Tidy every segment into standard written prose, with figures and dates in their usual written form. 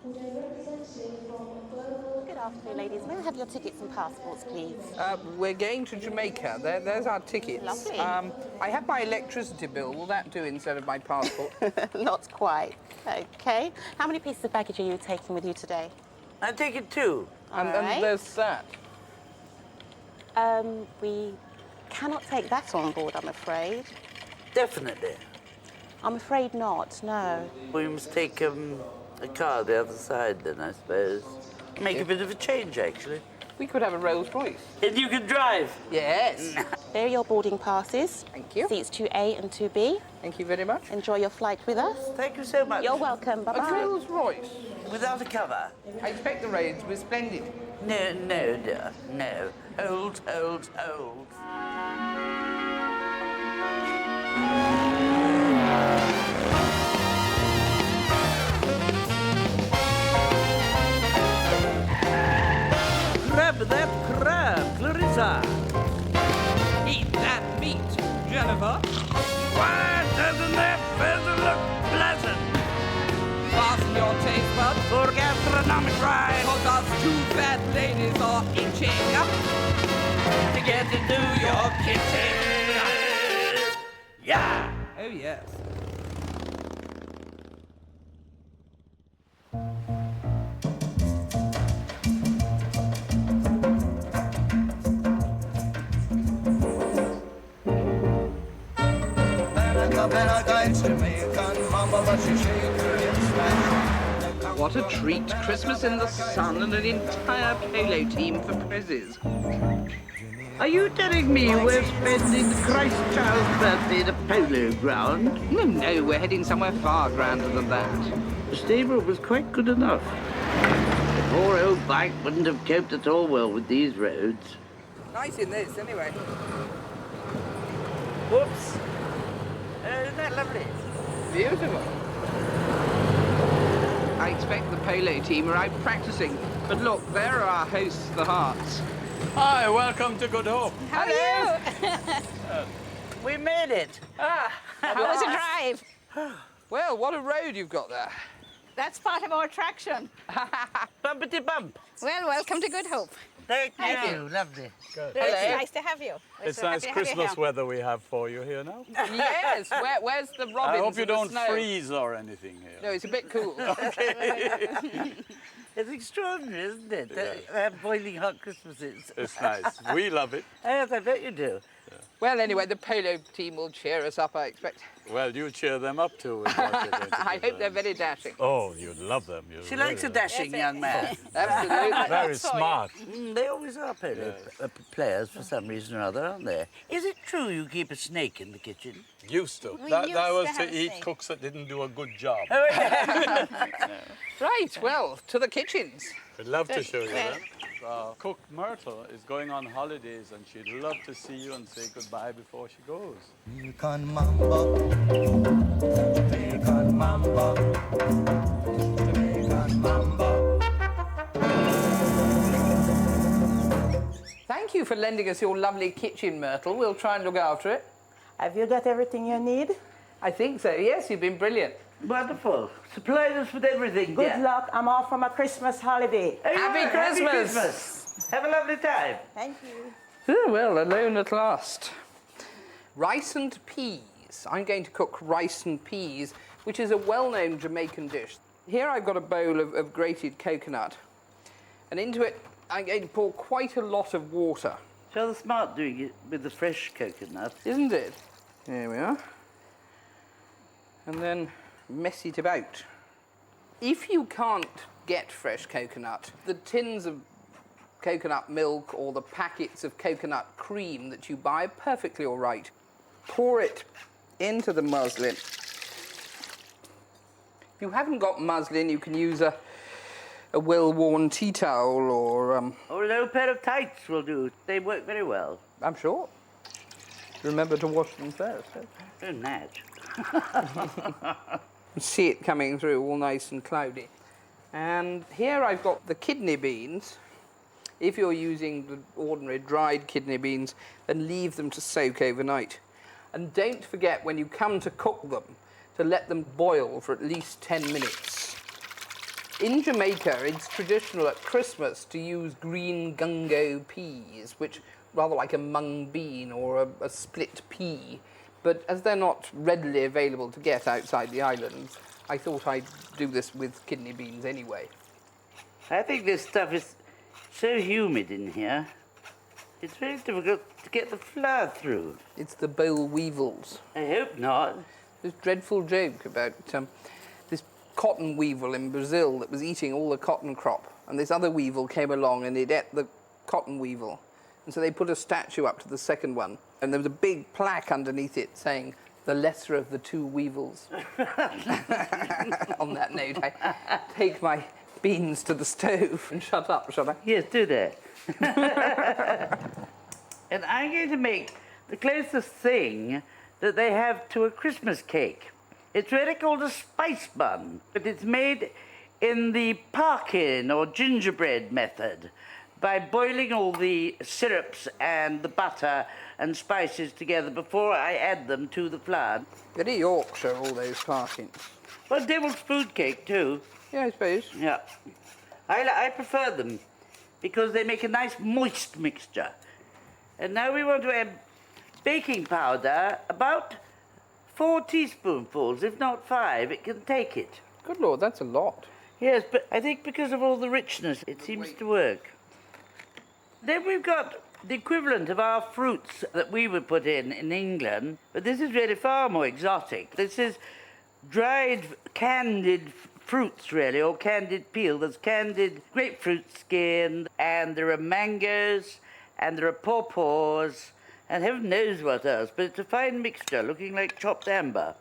Good afternoon, ladies. May I have your tickets and passports, please? We're going to Jamaica. There's our tickets. Lovely. I have my electricity bill. Will that do instead of my passport? Not quite. Okay. How many pieces of baggage are you taking with you today? I'm taking 2. And right. there's that. We cannot take that on board, I'm afraid. Definitely. I'm afraid not, no. We must take a car the other side then, I suppose. Make a bit of a change, actually. We could have a Rolls Royce. And you can drive. Yes. There are your boarding passes. Thank you. Seats 2A and 2B. Thank you very much. Enjoy your flight with us. Thank you so much. You're welcome. A Bye-bye. Rolls Royce. Without a cover? I expect the roads were splendid. No, no, dear, no. Hold, hold, hold. Grab that crab, Clarissa. Eat that meat, Jennifer. Why doesn't that feather look pleasant? Fasten your taste buds, For gastronomic ride. because us two fat ladies are itching up To get into your kitchen. Yeah. Oh, yes. What a treat. Christmas in the sun and an entire polo team for prizes. Are you telling me we're spending Christ Child's birthday at a polo ground? No, we're heading somewhere far grander than that. The stable was quite good enough. The poor old bike wouldn't have coped at all well with these roads. Nice in this, anyway. Whoops. Isn't that lovely? Beautiful. I expect the polo team are out practicing. But look, there are our hosts, the Hearts. Hi, welcome to Good Hope. How are you? We made it. How was the drive? Well, what a road you've got there. That's part of our attraction. Bumpity bump. Well, welcome to Good Hope. Thank you. Lovely. It's nice to have you. We're It's so nice happy to have you Christmas here. weather we have for you here now. Yes, where's the robins? I hope you and the don't snow? freeze or anything here. No, it's a bit cool. It's extraordinary, isn't it? To have boiling hot Christmases. It's nice. We love it. Yes, I bet you do. Well, anyway, the polo team will cheer us up, I expect. Well, you cheer them up too. with what you're going to I do hope they're then. very dashing. Oh, you love them. You She really likes a love dashing young man. Absolutely. Very smart. They always are polo players for some reason or other, aren't they? Is it true you keep a snake in the kitchen? Used to. We That used was to have to eat snake. cooks that didn't do a good job. Right, well, to the kitchens. We'd love to show you them. Cook Myrtle is going on holidays and she'd love to see you and say goodbye before she goes. Jamaican mambo, Jamaican mambo, Jamaican mambo. Thank you for lending us your lovely kitchen, Myrtle. We'll try and look after it. Have you got everything you need? I think so. Yes, you've been brilliant. Wonderful. Supplied us with everything. Good dear. luck. I'm off for my Christmas holiday. Oh, Happy yeah, Christmas. Happy Christmas. Have a lovely time. Thank you. Oh, well, alone at last. Rice and peas. I'm going to cook rice and peas, which is a well-known Jamaican dish. Here I've got a bowl of grated coconut, and into it I'm going to pour quite a lot of water. Rather smart doing it with the fresh coconut. Isn't it? Here we are. And then mess it about. If you can't get fresh coconut, the tins of coconut milk or the packets of coconut cream that you buy are perfectly all right. Pour it into the muslin. If you haven't got muslin, you can use a well-worn tea towel or... Or an old pair of tights will do. They work very well. I'm sure. Remember to wash them first. Oh, Nat. See it coming through all nice and cloudy. And here I've got the kidney beans. If you're using the ordinary dried kidney beans, then leave them to soak overnight. And don't forget, when you come to cook them, to let them boil for at least 10 minutes. In Jamaica, it's traditional at Christmas to use green gungo peas, which rather like a mung bean or a split pea. But as they're not readily available to get outside the islands, I thought I'd do this with kidney beans anyway. I think this stuff is so humid in here. It's very difficult to get the flour through. It's the boll weevils. I hope not. This dreadful joke about this cotton weevil in Brazil that was eating all the cotton crop, and this other weevil came along and it ate the cotton weevil. And so they put a statue up to the second one, and there was a big plaque underneath it saying, "The lesser of the two weevils." On that note, I take my beans to the stove and shut up, shall I? Yes, do that. And I'm going to make the closest thing that they have to a Christmas cake. It's really called a spice bun, but it's made in the parkin or gingerbread method by boiling all the syrups and the butter and spices together before I add them to the flour. Very Yorkshire, all those parkins. Well, devil's food cake too. Yeah, I suppose. Yeah. I prefer them because they make a nice moist mixture. And now we want to add baking powder, about 4 teaspoonfuls, if not 5, it can take it. Good Lord, that's a lot. Yes, but I think because of all the richness, it seems to work. Then we've got the equivalent of our fruits that we would put in England, but this is really far more exotic. This is dried candied fruits, really, or candied peel. There's candied grapefruit skin, and there are mangoes, and there are pawpaws, and heaven knows what else, but it's a fine mixture, looking like chopped amber.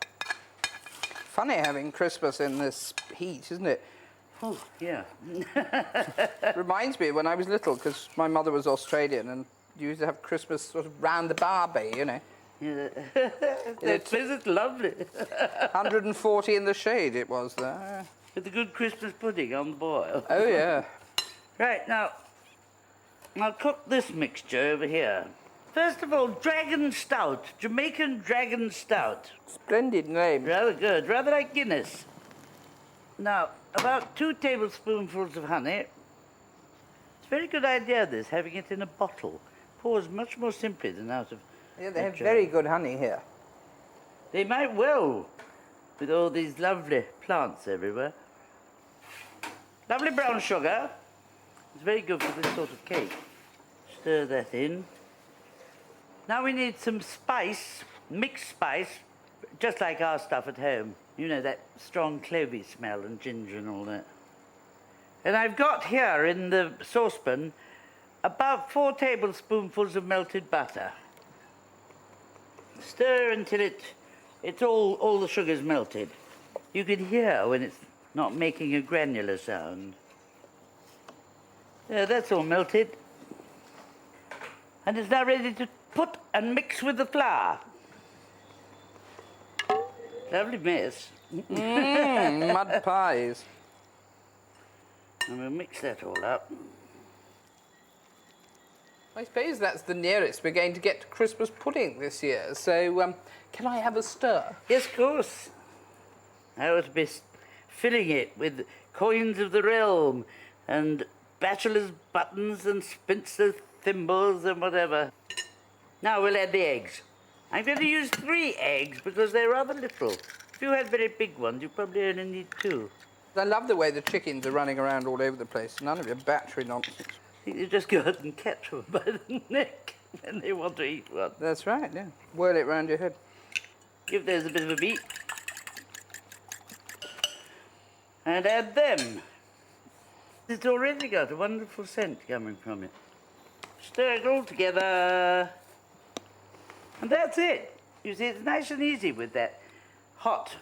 Funny having Christmas in this heat, isn't it? Oh, yeah. Reminds me of when I was little, because my mother was Australian, and you used to have Christmas sort of round the barbie, you know. Yeah. That place is lovely. 140 in the shade it was there. With the good Christmas pudding on the boil. Oh, yeah. Right, now, I'll cook this mixture over here. First of all, dragon stout, Jamaican dragon stout. Splendid name. Rather good, rather like Guinness. Now, about 2 tablespoonfuls of honey. It's a very good idea, this, having it in a bottle. Pours much more simply than out of Yeah, they have a jar. very good honey here. They might well, with all these lovely plants everywhere. Lovely brown sugar. It's very good for this sort of cake. Stir that in. Now we need some spice, mixed spice, just like our stuff at home. You know, that strong clovey smell and ginger and all that. And I've got here in the saucepan about 4 tablespoonfuls of melted butter. Stir until it's all the sugar's melted. You can hear when it's not making a granular sound. Yeah, that's all melted. And it's now ready to put and mix with the flour. Lovely mess. Mud pies. And we'll mix that all up. I suppose that's the nearest we're going to get to Christmas pudding this year. So, can I have a stir? Yes, of course. I ought to be filling it with coins of the realm and bachelor's buttons and spinster thimbles and whatever. Now we'll add the eggs. I'm going to use 3 eggs because they're rather little. If you had very big ones, you probably only need 2. I love the way the chickens are running around all over the place. None of your battery nonsense. You just go out and catch them by the neck when they want to eat one. That's right, yeah. Whirl it round your head. Give those a bit of a beat. And add them. It's already got a wonderful scent coming from it. Stir it all together. And that's it. You see, it's nice and easy with that hot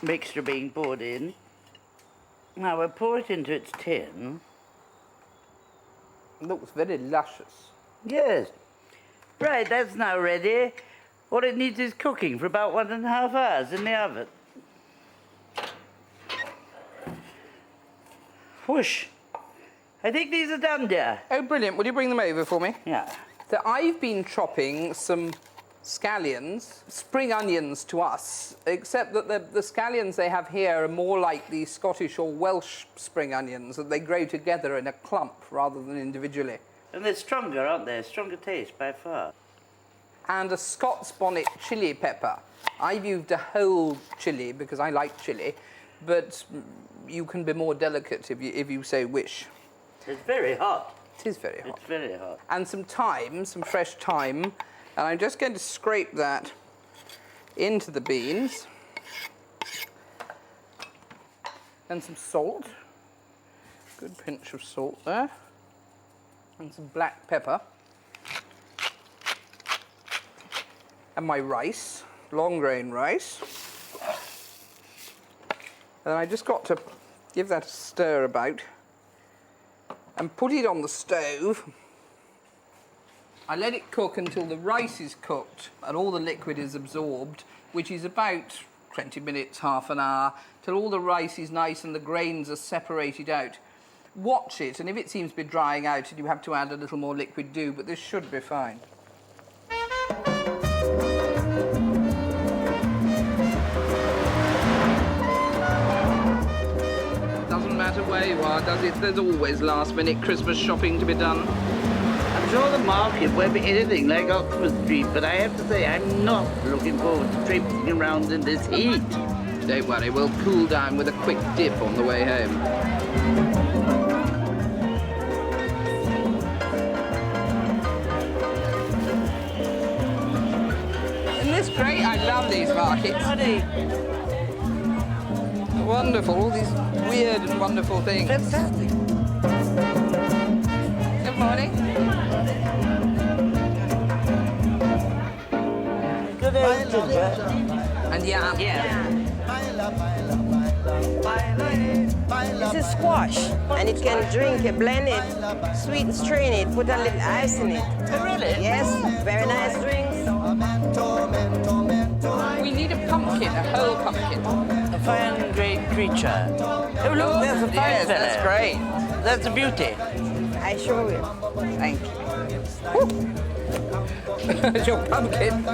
mixture being poured in. Now we'll pour it into its tin. Looks very luscious. Yes. Right, that's now ready. All it needs is cooking for about 1.5 hours in the oven. Whoosh. I think these are done, dear. Oh, brilliant. Will you bring them over for me? Yeah. So I've been chopping some scallions, spring onions to us, except that the scallions they have here are more like the Scottish or Welsh spring onions, that they grow together in a clump rather than individually. And they're stronger, aren't they? Stronger taste by far. And a Scots bonnet chilli pepper. I've used a whole chilli because I like chilli, but you can be more delicate if you so wish. It's very hot. It is very hot. It's very hot. And some thyme, some fresh thyme, and I'm just going to scrape that into the beans. And some salt. Good pinch of salt there. And some black pepper. And my rice, long grain rice. And I just got to give that a stir about and put it on the stove. I let it cook until the rice is cooked and all the liquid is absorbed, which is about 20 minutes, half an hour, till all the rice is nice and the grains are separated out. Watch it, and if it seems to be drying out and you have to add a little more liquid, do, but this should be fine. Doesn't matter where you are, does it? There's always last-minute Christmas shopping to be done. I'm sure the market won't be anything like Oxford Street, but I have to say I'm not looking forward to traipsing around in this heat. Don't worry, we'll cool down with a quick dip on the way home. Isn't this great? I love these markets. Wonderful, all these weird and wonderful things. Fantastic. Good morning. Good old ginger. And yeah. This is squash, and it can drink it, blend it, sweet and strain it, put a little ice in it. Oh, really? Yes, very nice drinks. We need a pumpkin, a whole pumpkin. A fine great creature. Oh, look, there's a fine Yes, fellow. that's great. That's a beauty. I sure will. Thank you. It's your pumpkin.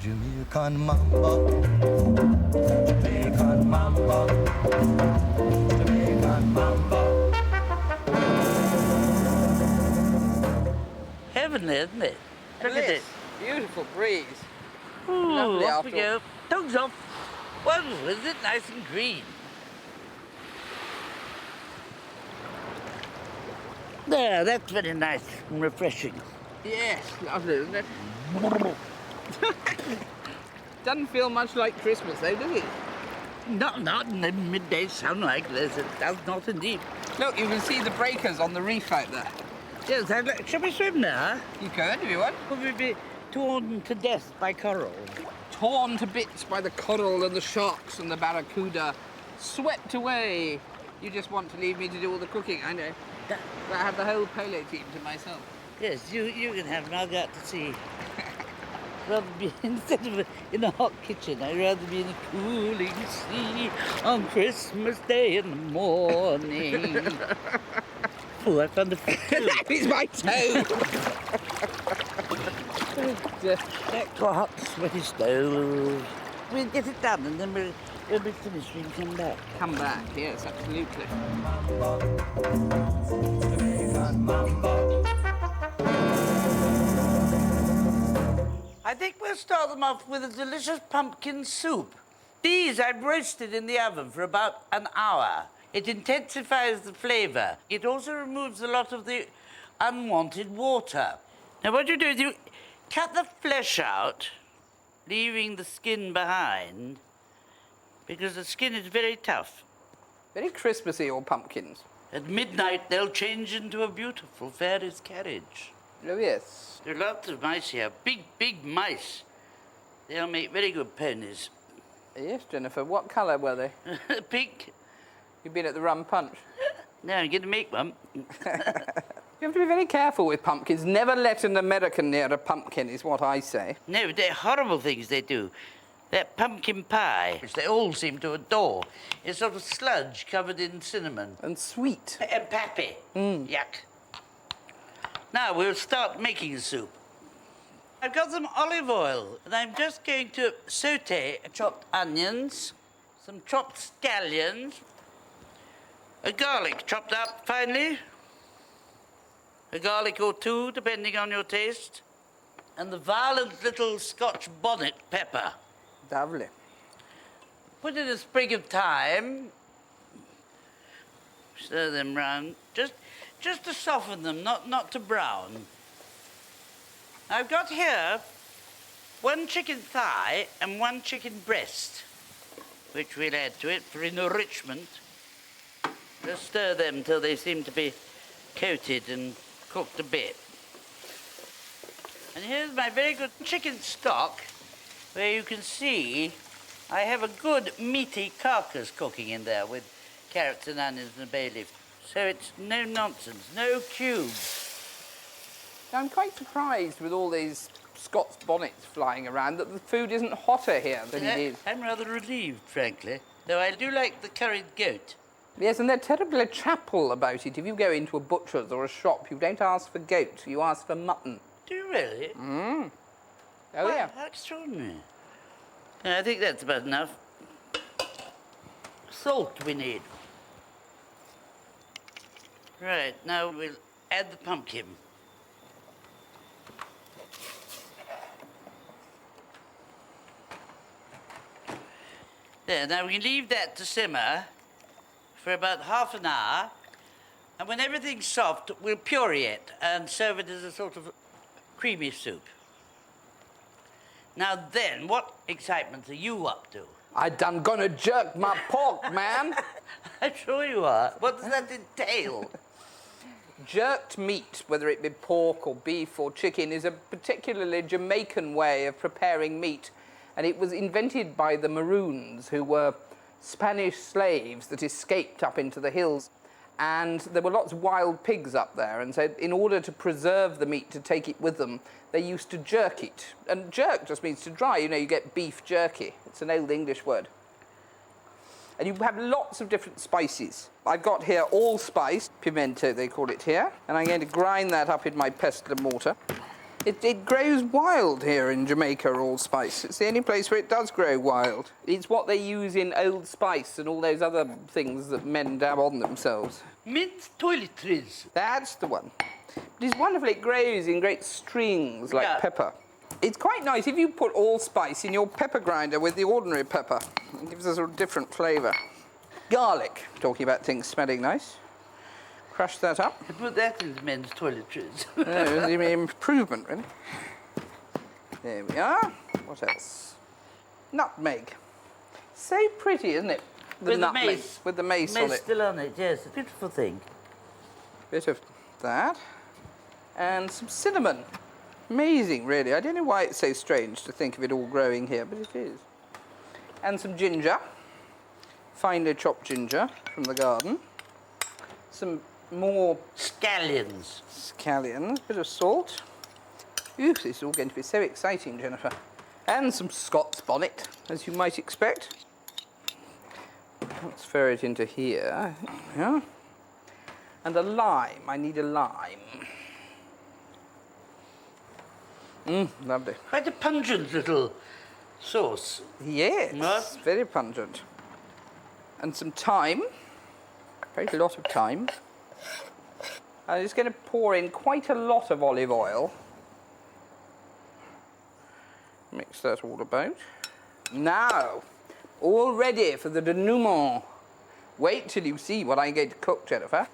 Jamaican mambo, Jamaican mambo, Jamaican mambo. Heavenly, isn't it? Look at it. Beautiful breeze. Ooh, Lovely off we after all. go. Tongues off. Well, is it nice and green? There, that's very nice and refreshing. Yes, lovely, isn't it? Doesn't feel much like Christmas though, does it? Not in the midday sun like this. It does not indeed. Look, you can see the breakers on the reef out there. Yes, shall we swim there? You could if you want. Could we be torn to death by coral? Torn to bits by the coral and the sharks and the barracuda. Swept away. You just want to leave me to do all the cooking, I know. I have the whole polo team to myself. Yes, you can have and I'll go out to sea. Rather be, instead of in a hot kitchen, I'd rather be in a cooling sea on Christmas Day in the morning. Oh, I found the That is my toe! back to a hot, sweaty stove. We'll get it done and then we'll be finished. We can come back. Come back, yes, absolutely. I think we'll start them off with a delicious pumpkin soup. These I've roasted in the oven for about an hour. It intensifies the flavour. It also removes a lot of the unwanted water. Now what you do is you cut the flesh out, leaving the skin behind, because the skin is very tough. Very Christmassy, your pumpkins. At midnight, they'll change into a beautiful fairy's carriage. Oh, yes. There are lots of mice here, big mice. They'll make very good ponies. Yes, Jennifer. What colour were they? Pink. You've been at the rum punch. Now I'm going to make one. You have to be very careful with pumpkins. Never let an American near a pumpkin, is what I say. No, they're horrible things they do. That pumpkin pie, which they all seem to adore, is sort of sludge covered in cinnamon. And sweet. And pappy. Yuck. Now we'll start making the soup. I've got some olive oil, and I'm just going to saute chopped onions, some chopped scallions, a garlic chopped up finely, a garlic or two, depending on your taste, and the violent little Scotch bonnet pepper. Lovely. Put in a sprig of thyme, stir them round, just to soften them, not to brown. I've got here 1 chicken thigh and 1 chicken breast, which we'll add to it for enrichment. Just stir them till they seem to be coated and cooked a bit. And here's my very good chicken stock, where you can see I have a good meaty carcass cooking in there with carrots and onions and a bay leaf. So it's no nonsense, no cubes. I'm quite surprised with all these Scots bonnets flying around that the food isn't hotter here than it is. I'm rather relieved, frankly, though I do like the curried goat. Yes, and they're terribly chapel about it. If you go into a butcher's or a shop, you don't ask for goat, you ask for mutton. Do you really? Oh, Wow, yeah. how extraordinary. I think that's about enough. Salt we need. Right, now we'll add the pumpkin. There, now we can leave that to simmer for about half an hour, and when everything's soft, we'll puree it and serve it as a sort of creamy soup. Now then, what excitement are you up to? I done gonna jerk my pork, man. I'm sure you are. What does that entail? Jerked meat, whether it be pork or beef or chicken, is a particularly Jamaican way of preparing meat. And it was invented by the Maroons, who were Spanish slaves that escaped up into the hills. And there were lots of wild pigs up there. And so in order to preserve the meat, to take it with them, they used to jerk it. And jerk just means to dry. You know, you get beef jerky. It's an old English word. And you have lots of different spices. I've got here allspice, pimento they call it here, and I'm going to grind that up in my pestle and mortar. It grows wild here in Jamaica, allspice. It's the only place where it does grow wild. It's what they use in Old Spice and all those other things that men dab on themselves. Minced toiletries. That's the one. But it's wonderful, it grows in great strings like pepper. It's quite nice if you put allspice in your pepper grinder with the ordinary pepper. It gives us a different flavour. Garlic, talking about things smelling nice. Crush that up. I put that in men's toiletries. The improvement, really. There we are. What else? Nutmeg. So pretty, isn't it? With the nutmeg. mace. With the mace on it. Still on it, yes. A beautiful thing. Bit of that. And some cinnamon. Amazing, really. I don't know why it's so strange to think of it all growing here, but it is. And some ginger. Finely chopped ginger from the garden. Some more scallions. Scallions, bit of salt. Ooh, this is all going to be so exciting, Jennifer. And some Scots bonnet, as you might expect. Let's throw it into here. Yeah. And a lime. I need a lime. Lovely. Quite a pungent little sauce. Yes, What? very pungent. And some thyme. Very lot of thyme. I'm just going to pour in quite a lot of olive oil. Mix that all about. Now, all ready for the denouement. Wait till you see what I'm going to cook, Jennifer.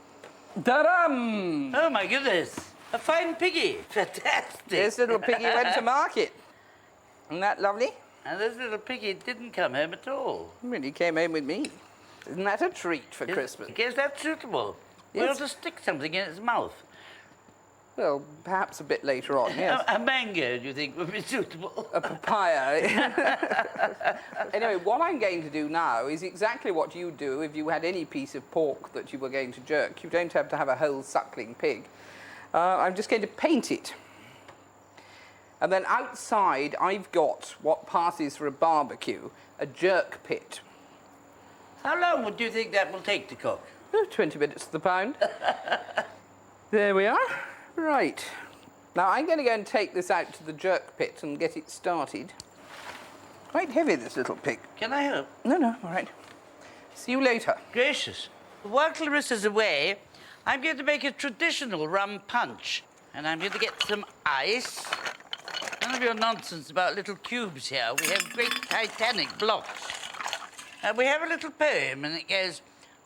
Ta-dam! Oh my goodness. A fine piggy. Fantastic. This little piggy went to market. Isn't that lovely? And this little piggy didn't come home at all. Really came home with me. Isn't that a treat for Christmas? I guess that's suitable. We Yes. ought to stick something in its mouth. Well, perhaps a bit later on, yes. A mango, do you think, would be suitable? A papaya. Anyway, what I'm going to do now is exactly what you do if you had any piece of pork that you were going to jerk. You don't have to have a whole suckling pig. I'm just going to paint it. And then outside, I've got what passes for a barbecue, a jerk pit. How long would you think that will take to cook? Oh, 20 minutes to the pound. There we are. Right. Now I'm going to go and take this out to the jerk pit and get it started. Quite heavy, this little pig. Can I help? No, all right. See you later. Gracious. While Clarissa's away, I'm going to make a traditional rum punch. And I'm going to get some ice. None of your nonsense about little cubes here. We have great titanic blocks. We have a little poem, and it goes,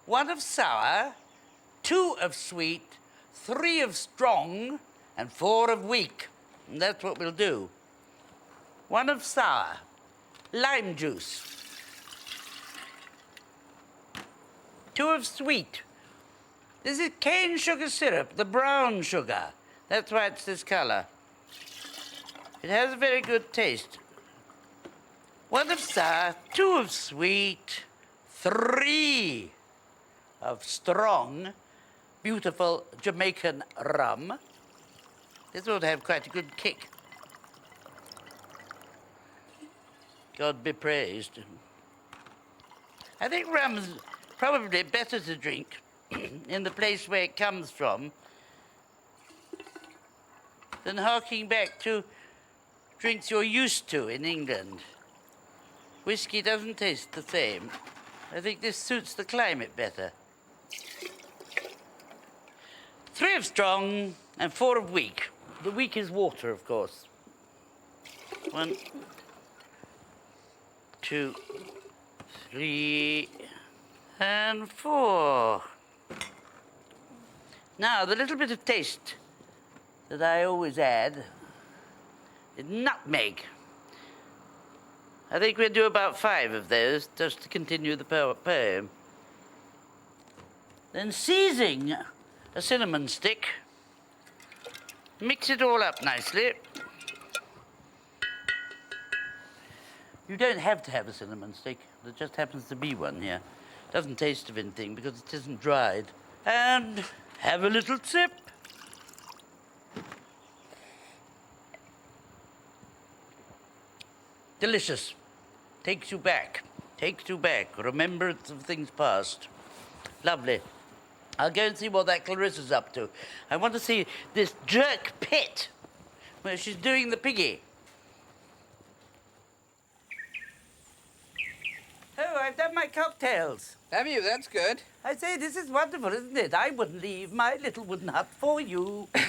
1 of sour, 2 of sweet, 3 of strong, and 4 of weak. And that's what we'll do. 1 of sour, lime juice. 2 of sweet. This is cane sugar syrup, the brown sugar. That's why it's this color. It has a very good taste. 1 of sour, 2 of sweet, 3 of strong, beautiful Jamaican rum. This ought to have quite a good kick. God be praised. I think rum's probably better to drink in the place where it comes from than harking back to drinks you're used to in England. Whiskey doesn't taste the same. I think this suits the climate better. 3 of strong and 4 of weak. The weak is water, of course. 1, 2, 3, and 4. Now, the little bit of taste that I always add is nutmeg. I think we'll do about 5 of those, just to continue the poem. Then seizing a cinnamon stick, mix it all up nicely. You don't have to have a cinnamon stick. There just happens to be one here. Doesn't taste of anything because it isn't dried. And have a little sip. Delicious. Takes you back. Takes you back. Remembrance of things past. Lovely. I'll go and see what that Clarissa's up to. I want to see this jerk pit where she's doing the piggy. Oh, I've done my cocktails. Have you? That's good. I say, this is wonderful, isn't it? I wouldn't leave my little wooden hut for you. Look,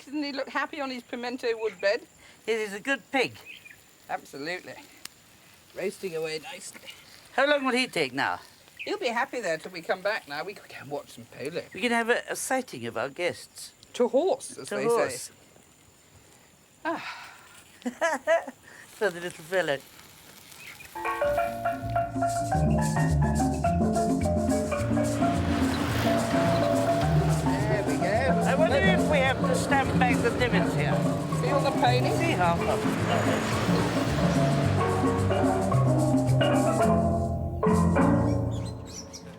doesn't he look happy on his pimento wood bed? It is a good pig. Absolutely. Roasting away nicely. How long will he take now? He'll be happy there till we come back now. We could go and watch some polo. We can have a sighting of our guests. To horse, as To they horse. say. Ah. For the little fellow. There we go. I wonder if we have to stamp back the divots here. See all the pony? See half of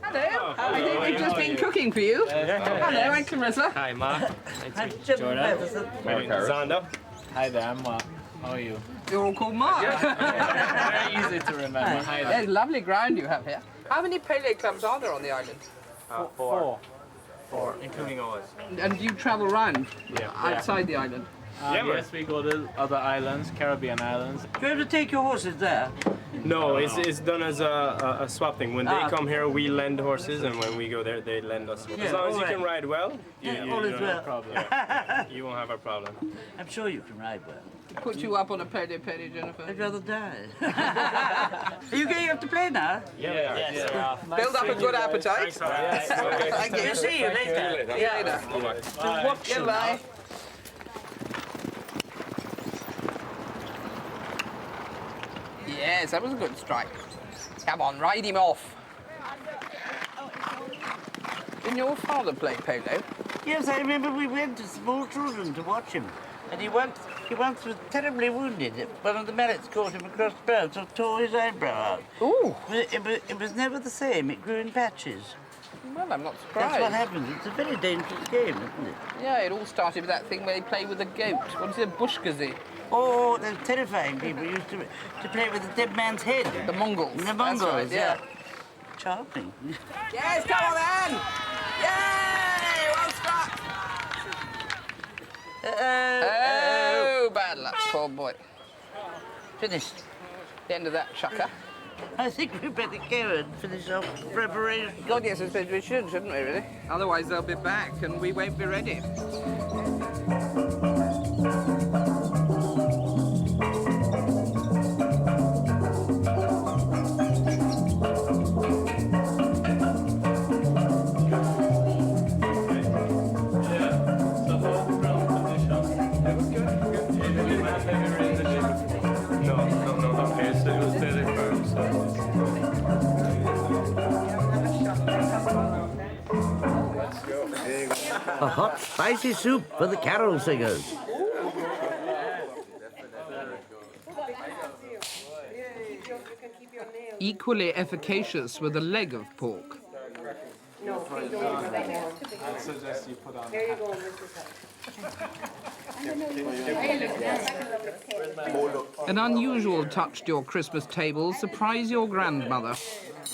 Hello. I think we've just been cooking for you. Hello, I'm Clarissa. Hi, Mark. I'm Jordan. Zondo. Hi there, I'm Mark. How are you? You're all called Mark. Very easy to remember. Hi there. There's lovely ground you have here. How many polo clubs are there on the island? 4, including ours. And do you travel around Yeah. outside the island? Yes, we go to other islands, Caribbean islands. Do you have to take your horses there? No, it's done as a swap thing. When they come here, we lend horses, and when we go there, they lend us. As long as you can ride well, you all is don't well. have a problem. Yeah. You won't have a problem. I'm sure you can ride well. Put you up on a pony, Jennifer. I'd rather die. Are you going up to play now? Yeah. Build up a good appetite. Thank you. See you later. See you later. Goodbye. Yes, that was a good strike. Come on, ride him off. Didn't your father play polo? Yes, I remember we went to small children to watch him. And he once was terribly wounded. One of the mallets caught him across the brow, so tore his eyebrow out. Ooh. But it was never the same. It grew in patches. Well, I'm not surprised. That's what happens. It's a very dangerous game, isn't it? Yeah, it all started with that thing where they play with a goat. What is it, bushkazi? Oh, those terrifying people used to play with the dead man's head. The Mongols. The Mongols, That's right, yeah. Charming. Yes, come on then! Yay! Well struck! Oh, bad luck, poor boy. Finished. The end of that chucker. I think we better go and finish off preparation. God, yes, I suppose we should, shouldn't we, really? Otherwise they'll be back and we won't be ready. A hot, spicy soup for the carol singers. Equally efficacious with a leg of pork. I suggest you put on. Here you go, An unusual touch to your Christmas table. Surprise your grandmother.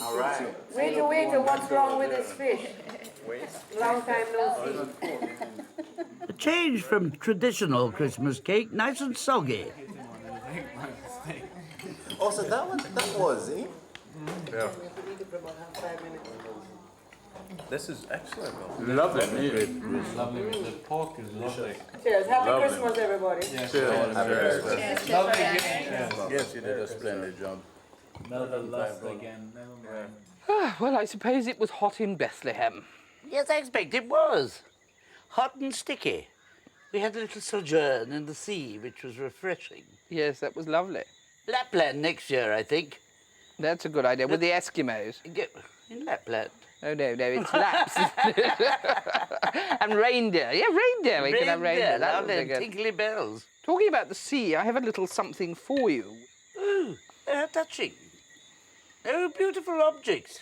All right. Waiter, what's wrong with this fish? Long time no see. A change from traditional Christmas cake, nice and soggy. Oh, so that was, eh? Yeah. This is excellent. Lovely meat. Lovely meat. The pork is lovely. Cheers. Happy Christmas, everybody. Yes. Cheers. Lovely game. Yes, you did a splendid job. Never lost again. Never mind. Well, I suppose it was hot in Bethlehem. Yes, I expect it was. Hot and sticky. We had a little sojourn in the sea, which was refreshing. Yes, that was lovely. Lapland next year, I think. That's a good idea. With the Eskimos. In Lapland. Oh, no, it's Laps. And reindeer. Yeah, reindeer. We can have reindeer. That would be Lovely, good. tinkly bells. Talking about the sea, I have a little something for you. Ooh, they're touching. Oh, beautiful objects.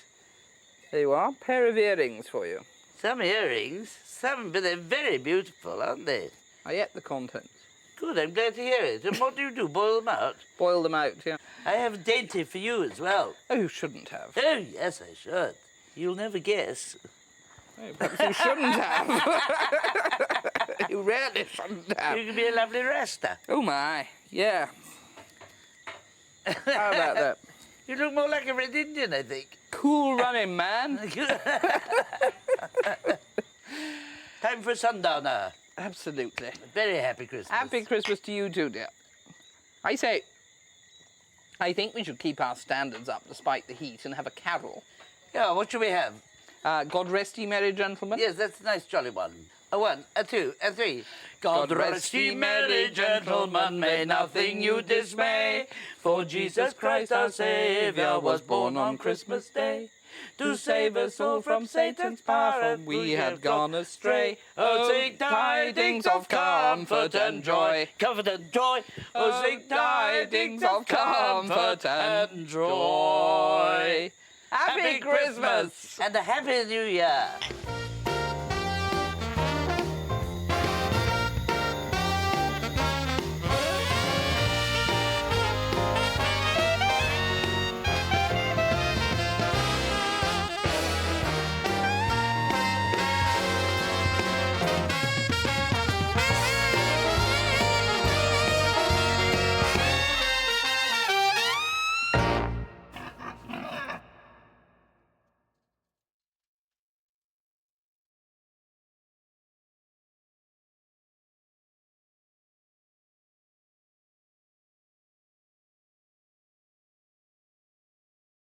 There you are. Pair of earrings for you. Some earrings, but they're very beautiful, aren't they? I ate the contents. Good, I'm glad to hear it. And what do? Boil them out? Boil them out, yeah. I have a dainty for you as well. Oh, you shouldn't have. Oh, yes, I should. You'll never guess. Oh, perhaps you shouldn't have. You really shouldn't have. You could be a lovely rasta. Oh, my. Yeah. How about that? You look more like a Red Indian, I think. Cool running, man. Time for sundowner. Absolutely. Very happy Christmas. Happy Christmas to you too, dear. I say, I think we should keep our standards up despite the heat and have a carol. Yeah, what should we have? God rest ye merry gentlemen. Yes, that's a nice jolly one. A 1, a 2, a 3. God rest ye merry gentlemen, may nothing you dismay, for Jesus Christ our Saviour was born on Christmas Day. To save us all from Satan's power, and we had gone astray. Oh, sing tidings of comfort and joy. Comfort and joy. Oh, sing tidings of comfort and joy. Happy Christmas! And a Happy New Year!